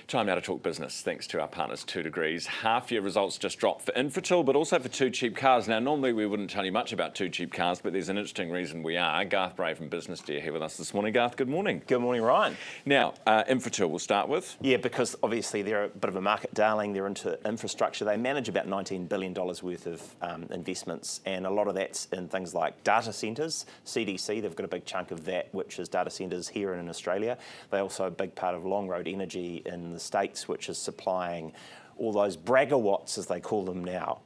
Time now to talk business, thanks to our partners 2 Degrees. Half-year results just dropped for Infratil, but also for 2 Cheap Cars. Now, normally we wouldn't tell you much about 2 Cheap Cars, but there's an interesting reason we are. Garth Bray from Business Dear here with us this morning. Garth, good morning. Good morning, Ryan. Now, Infratil we'll start with. Yeah, because obviously they're a bit of a market darling. They're into infrastructure. They manage about $19 billion worth of investments, and a lot of that's in things like data centres. CDC, they've got a big chunk of that, which is data centres here and in Australia. They're also a big part of Long Road Energy in the States, which is supplying all those braggawatts, as they call them now,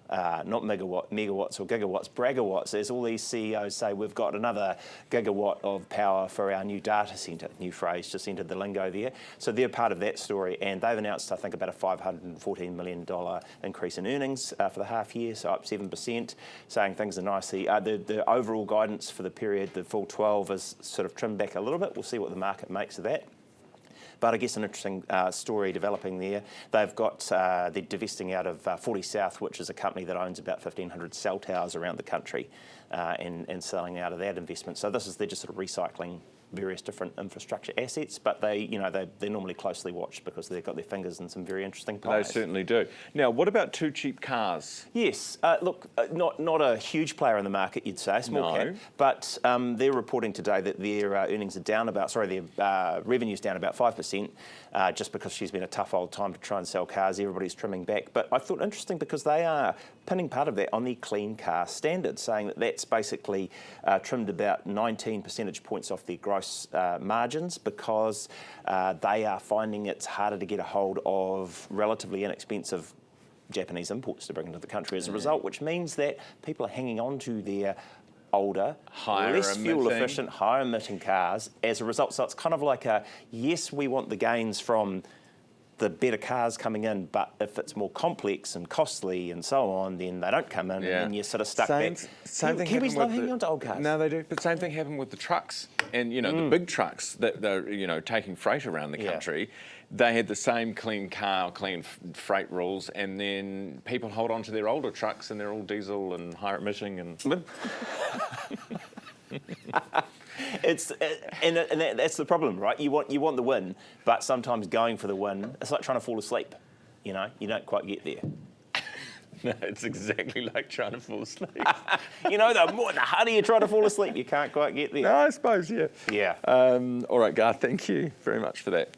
not megawatts or gigawatts, braggawatts. As all these CEOs say, we've got another gigawatt of power for our new data centre. New phrase, just entered the lingo there. So they're part of that story, and they've announced, I think, about a $514 million increase in earnings for the half year, so up 7%, saying things are nicely. The overall guidance for the period, the full 12, is sort of trimmed back a little bit. We'll see what the market makes of that. But I guess an interesting story developing there. They've got, they're divesting out of Fortysouth, which is a company that owns about 1,500 cell towers around the country, and selling out of that investment. So this is, they're just sort of recycling various different infrastructure assets, but they're normally closely watched because they've got their fingers in some very interesting pies. They certainly do. Now, what about 2 Cheap Cars? Yes, look, not a huge player in the market, you'd say, small cap, but they're reporting today that their earnings are down their revenue's down about 5%, just because she's been a tough old time to try and sell cars. Everybody's trimming back, but I thought interesting because they are pinning part of that on the clean car standard, saying that that's basically trimmed about 19 percentage points off their gross margins because they are finding it's harder to get a hold of relatively inexpensive Japanese imports to bring into the country as a result, which means that people are hanging on to their older, less fuel efficient, higher emitting cars as a result. So it's kind of like yes, we want the gains from the better cars coming in, but if it's more complex and costly and so on, then they don't come in, and then you're sort of stuck back. Kiwis love hanging on to old cars. No, they do. But same thing happened with the trucks, and the big trucks that they're taking freight around the country. They had the same clean car, clean freight rules, and then people hold on to their older trucks, and they're all diesel and higher emitting and. That's the problem, right? You want the win, but sometimes going for the win, it's like trying to fall asleep. You don't quite get there. No, it's exactly like trying to fall asleep. The harder you try to fall asleep, you can't quite get there. No, I suppose, yeah. Yeah. All right, Garth, thank you very much for that.